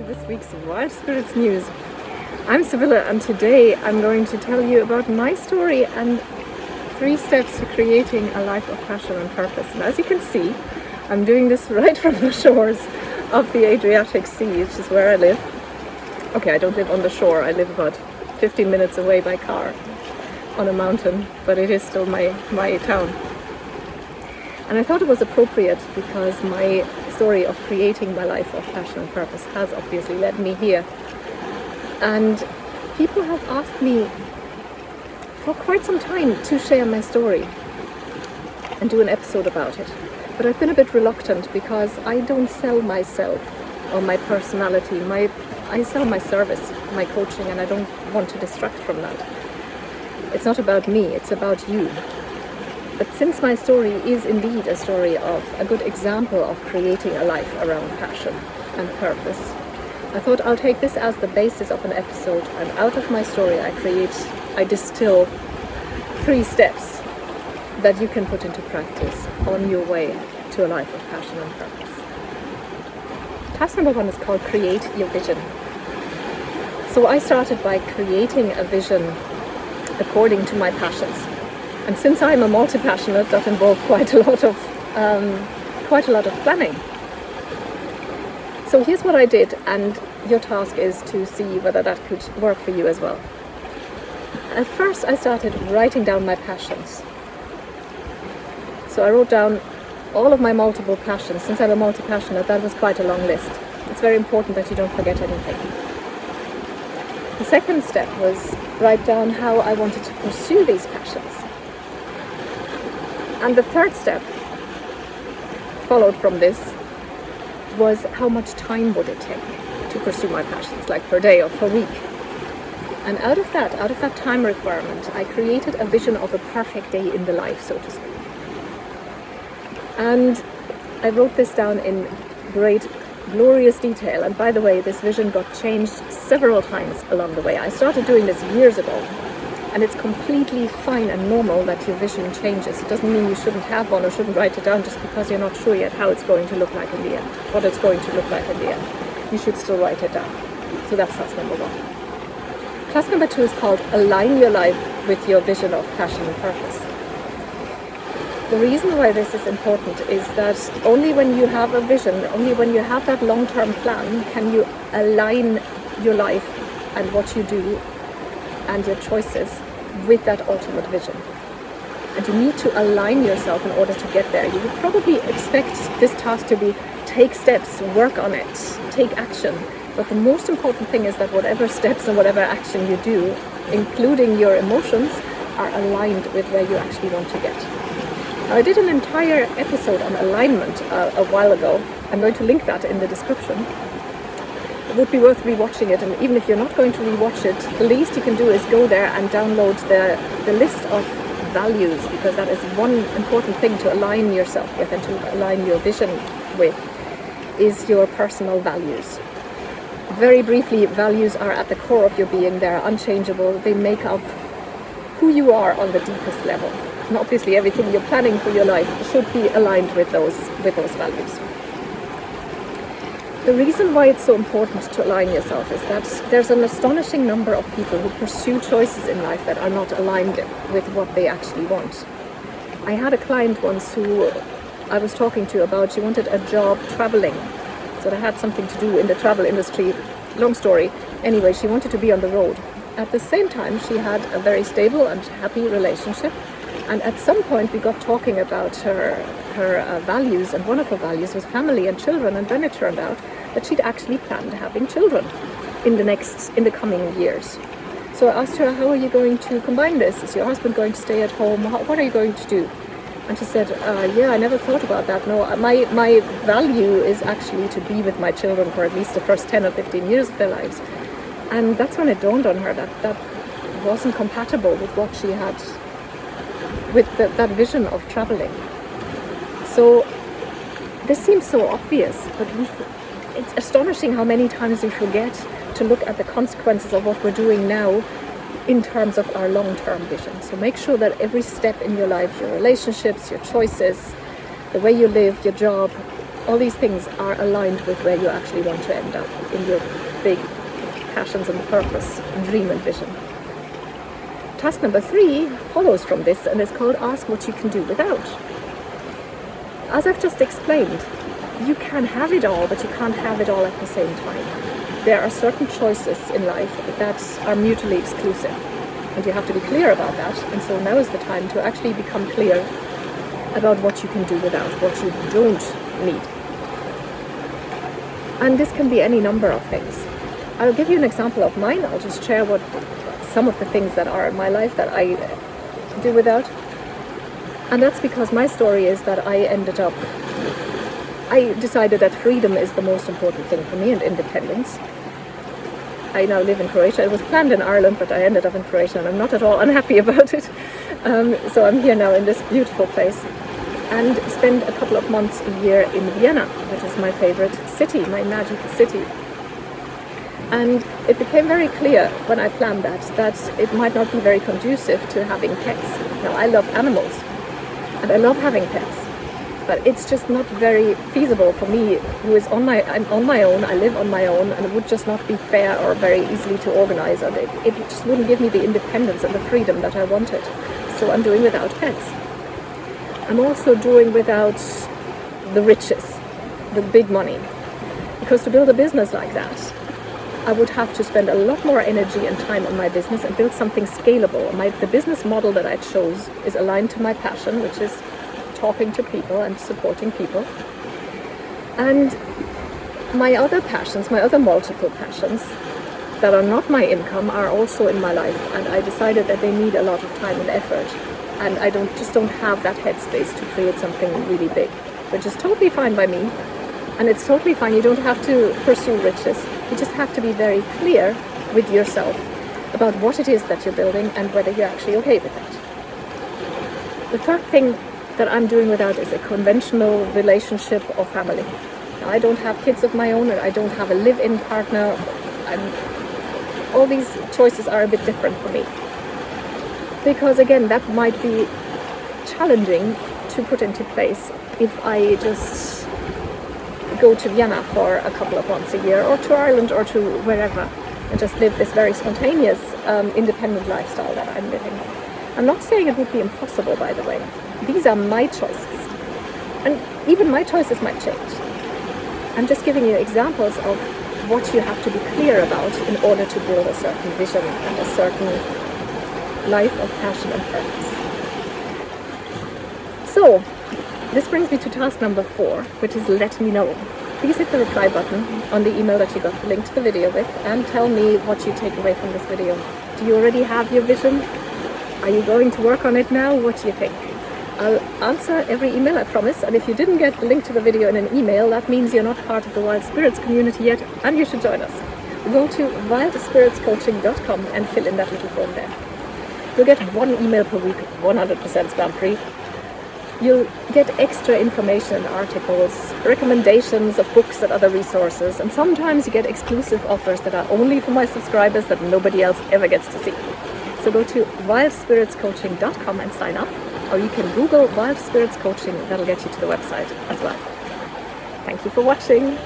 this week's Wild Spirits News. I'm Sibylla, and today I'm going to tell you about my story and 3 steps to creating a life of passion and purpose. And as you can see, I'm doing this right from the shores of the Adriatic Sea, which is where I live. Okay, I don't live on the shore, I live about 15 minutes away by car on a mountain, but it is still my town. And I thought it was appropriate because my story of creating my life of passion and purpose has obviously led me here. And people have asked me for quite some time to share my story and do an episode about it. But I've been a bit reluctant because I don't sell myself or my personality. I sell my service, my coaching, and I don't want to distract from that. It's not about me, it's about you. But since my story is indeed a story of a good example of creating a life around passion and purpose, I thought I'll take this as the basis of an episode, and out of my story I distill 3 steps that you can put into practice on your way to a life of passion and purpose. Task number 1 is called Create Your Vision. So I started by creating a vision according to my passions. And since I'm a multi-passionate, that involved quite a lot of planning. So here's what I did, and your task is to see whether that could work for you as well. At first, I started writing down my passions. So I wrote down all of my multiple passions. Since I'm a multi-passionate, that was quite a long list. It's very important that you don't forget anything. The second step was write down how I wanted to pursue these passions. And the third step, followed from this, was how much time would it take to pursue my passions, like per day or per week. And out of that time requirement, I created a vision of a perfect day in the life, so to speak. And I wrote this down in great, glorious detail. And by the way, this vision got changed several times along the way. I started doing this years ago. And it's completely fine and normal that your vision changes. It doesn't mean you shouldn't have one or shouldn't write it down just because you're not sure yet how it's going to look like in the end, what it's going to look like in the end. You should still write it down. So that's task number 1. Task number 2 is called Align Your Life with Your Vision of Passion and Purpose. The reason why this is important is that only when you have a vision, only when you have that long-term plan, can you align your life and what you do and your choices with that ultimate vision. And you need to align yourself in order to get there. You would probably expect this task to be take steps, work on it, take action. But the most important thing is that whatever steps and whatever action you do, including your emotions, are aligned with where you actually want to get. Now, I did an entire episode on alignment a while ago. I'm going to link that in the description. It would be worth rewatching it, and even if you're not going to rewatch it, the least you can do is go there and download the list of values, because that is one important thing to align yourself with and to align your vision with, is your personal values. Very briefly, values are at the core of your being. They're unchangeable. They make up who you are on the deepest level. And obviously everything you're planning for your life should be aligned with those values. The reason why it's so important to align yourself is that there's an astonishing number of people who pursue choices in life that are not aligned with what they actually want. I had a client once who I was talking to about, she wanted a job traveling, so they had something to do in the travel industry. Long story. Anyway, she wanted to be on the road. At the same time, she had a very stable and happy relationship. And at some point we got talking about her values, and one of her values was family and children, and then it turned out that she'd actually planned having children in the coming years. So I asked her, how are you going to combine this? Is your husband going to stay at home? What are you going to do? And she said, yeah, I never thought about that. No, my value is actually to be with my children for at least the first 10 or 15 years of their lives. And that's when it dawned on her that wasn't compatible with what she had, with that vision of traveling. So this seems so obvious, but it's astonishing how many times we forget to look at the consequences of what we're doing now in terms of our long-term vision. So make sure that every step in your life, your relationships, your choices, the way you live, your job, all these things are aligned with where you actually want to end up in your big passions and purpose, dream and vision. Task number 3 follows from this, and it's called Ask What You Can Do Without. As I've just explained, you can have it all, but you can't have it all at the same time. There are certain choices in life that are mutually exclusive, and you have to be clear about that. And so now is the time to actually become clear about what you can do without, what you don't need. And this can be any number of things. I'll give you an example of mine. I'll just share some of the things that are in my life that I do without. And that's because my story is that I decided that freedom is the most important thing for me, and independence. I now live in Croatia. It was planned in Ireland, but I ended up in Croatia, and I'm not at all unhappy about it. So I'm here now in this beautiful place, and spend a couple of months a year in Vienna, which is my favorite city, my magic city. And it became very clear when I planned that it might not be very conducive to having pets. Now, I love animals, and I love having pets, but it's just not very feasible for me, I'm on my own, I live on my own, and it would just not be fair or very easily to organize, and it just wouldn't give me the independence and the freedom that I wanted. So I'm doing without pets. I'm also doing without the riches, the big money, because to build a business like that, I would have to spend a lot more energy and time on my business and build something scalable. The business model that I chose is aligned to my passion, which is talking to people and supporting people. And my other passions, my other multiple passions that are not my income, are also in my life, and I decided that they need a lot of time and effort, and I don't have that headspace to create something really big, which is totally fine by me. And it's totally fine. You don't have to pursue riches. You just have to be very clear with yourself about what it is that you're building and whether you're actually okay with that. The third thing that I'm doing without is a conventional relationship or family. Now, I don't have kids of my own, and I don't have a live-in partner. All these choices are a bit different for me. Because again, that might be challenging to put into place if I just go to Vienna for a couple of months a year, or to Ireland, or to wherever, and just live this very spontaneous, independent lifestyle that I'm living. I'm not saying it would be impossible, by the way. These are my choices, and even my choices might change. I'm just giving you examples of what you have to be clear about in order to build a certain vision and a certain life of passion and purpose. So, this brings me to task number 4, which is let me know. Please hit the reply button on the email that you got the link to the video with, and tell me what you take away from this video. Do you already have your vision? Are you going to work on it now? What do you think? I'll answer every email, I promise, and if you didn't get the link to the video in an email, that means you're not part of the Wild Spirits community yet, and you should join us. Go to wildspiritscoaching.com and fill in that little form there. You'll get 1 email per week, 100% spam free. You'll get extra information and articles, recommendations of books and other resources, and sometimes you get exclusive offers that are only for my subscribers that nobody else ever gets to see. So go to wildspiritscoaching.com and sign up, or you can Google Wild Spirits Coaching. That'll get you to the website as well. Thank you for watching.